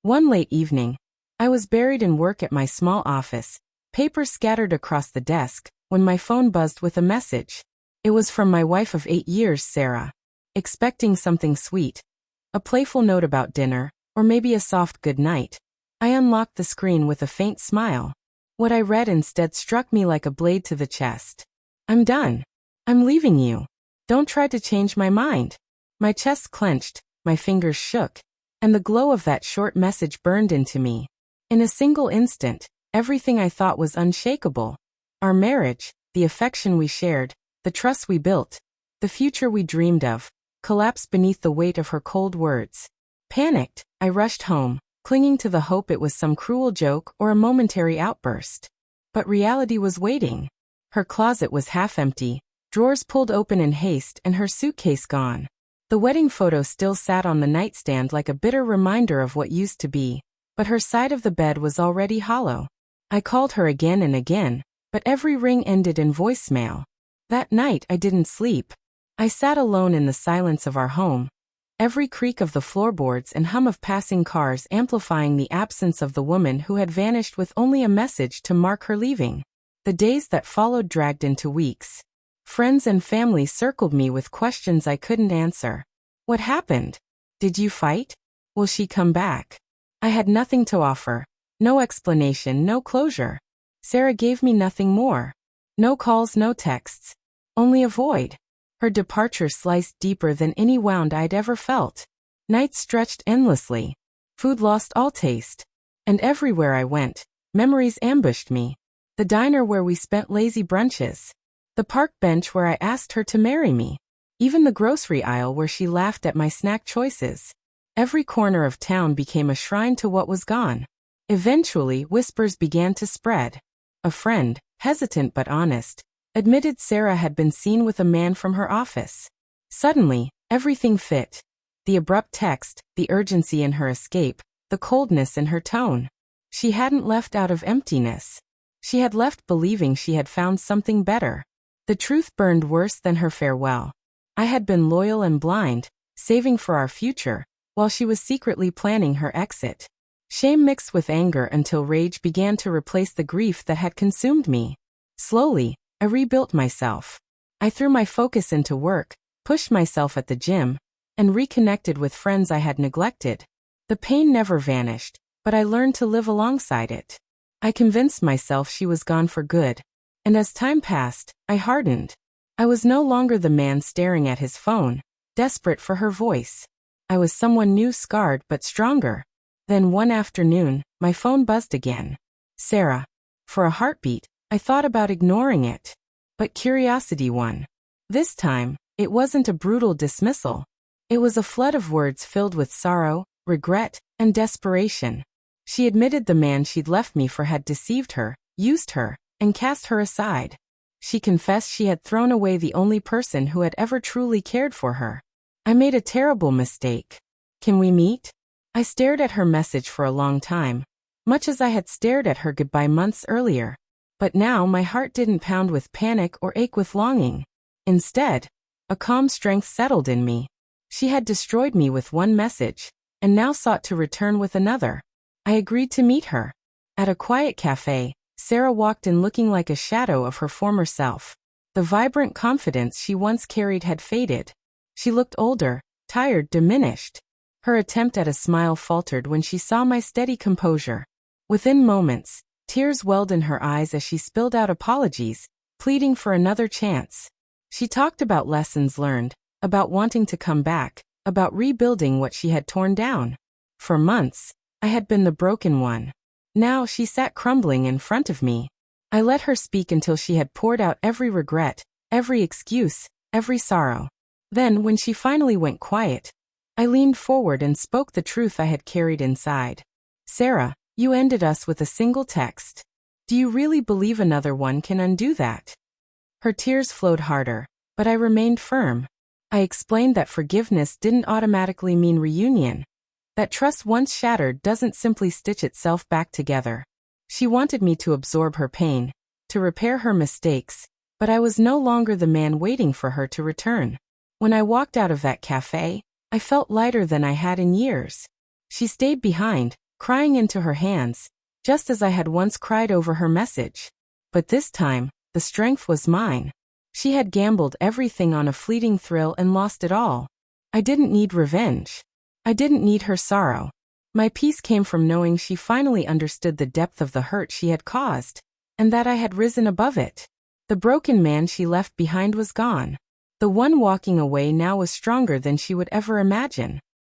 One late evening, I was buried in work at my small office, papers scattered across the desk, when my phone buzzed with a message. It was from my wife of 8 years, Sarah. Expecting something sweet. A playful note about dinner, or maybe a soft good night. I unlocked the screen with a faint smile. What I read instead struck me like a blade to the chest. I'm done. I'm leaving you. Don't try to change my mind. My chest clenched, my fingers shook, and the glow of that short message burned into me. In a single instant, everything I thought was unshakable. Our marriage, the affection we shared, the trust we built, the future we dreamed of, collapsed beneath the weight of her cold words. Panicked, I rushed home, clinging to the hope it was some cruel joke or a momentary outburst. But reality was waiting. Her closet was half empty, drawers pulled open in haste and her suitcase gone. The wedding photo still sat on the nightstand like a bitter reminder of what used to be, but her side of the bed was already hollow. I called her again and again, but every ring ended in voicemail. That night I didn't sleep. I sat alone in the silence of our home, every creak of the floorboards and hum of passing cars amplifying the absence of the woman who had vanished with only a message to mark her leaving. The days that followed dragged into weeks. Friends and family circled me with questions I couldn't answer. What happened? Did you fight? Will she come back? I had nothing to offer. No explanation, no closure. Sarah gave me nothing more. No calls, no texts. Only a void. Her departure sliced deeper than any wound I'd ever felt. Nights stretched endlessly. Food lost all taste. And everywhere I went, memories ambushed me. The diner where we spent lazy brunches. The park bench where I asked her to marry me. Even the grocery aisle where she laughed at my snack choices. Every corner of town became a shrine to what was gone. Eventually, whispers began to spread. A friend, hesitant but honest, admitted Sarah had been seen with a man from her office. Suddenly, everything fit. The abrupt text, the urgency in her escape, the coldness in her tone. She hadn't left out of emptiness. She had left believing she had found something better. The truth burned worse than her farewell. I had been loyal and blind, saving for our future, while she was secretly planning her exit. Shame mixed with anger until rage began to replace the grief that had consumed me. Slowly, I rebuilt myself. I threw my focus into work, pushed myself at the gym, and reconnected with friends I had neglected. The pain never vanished, but I learned to live alongside it. I convinced myself she was gone for good. And as time passed, I hardened. I was no longer the man staring at his phone, desperate for her voice. I was someone new, scarred but stronger. Then one afternoon, my phone buzzed again. Sarah. For a heartbeat, I thought about ignoring it. But curiosity won. This time, it wasn't a brutal dismissal. It was a flood of words filled with sorrow, regret, and desperation. She admitted the man she'd left me for had deceived her, used her, and cast her aside. She confessed she had thrown away the only person who had ever truly cared for her. I made a terrible mistake. Can we meet? I stared at her message for a long time, much as I had stared at her goodbye months earlier. But now my heart didn't pound with panic or ache with longing. Instead, a calm strength settled in me. She had destroyed me with one message, and now sought to return with another. I agreed to meet her. At a quiet cafe, Sarah walked in looking like a shadow of her former self. The vibrant confidence she once carried had faded. She looked older, tired, diminished. Her attempt at a smile faltered when she saw my steady composure. Within moments, tears welled in her eyes as she spilled out apologies, pleading for another chance. She talked about lessons learned, about wanting to come back, about rebuilding what she had torn down. For months, I had been the broken one. Now she sat crumbling in front of me. I let her speak until she had poured out every regret, every excuse, every sorrow. Then, when she finally went quiet, I leaned forward and spoke the truth I had carried inside. Sarah, you ended us with a single text. Do you really believe another one can undo that? Her tears flowed harder, but I remained firm. I explained that forgiveness didn't automatically mean reunion. That trust once shattered doesn't simply stitch itself back together. She wanted me to absorb her pain, to repair her mistakes, but I was no longer the man waiting for her to return. When I walked out of that cafe, I felt lighter than I had in years. She stayed behind, crying into her hands, just as I had once cried over her message. But this time, the strength was mine. She had gambled everything on a fleeting thrill and lost it all. I didn't need revenge. I didn't need her sorrow. My peace came from knowing she finally understood the depth of the hurt she had caused, and that I had risen above it. The broken man she left behind was gone. The one walking away now was stronger than she would ever imagine.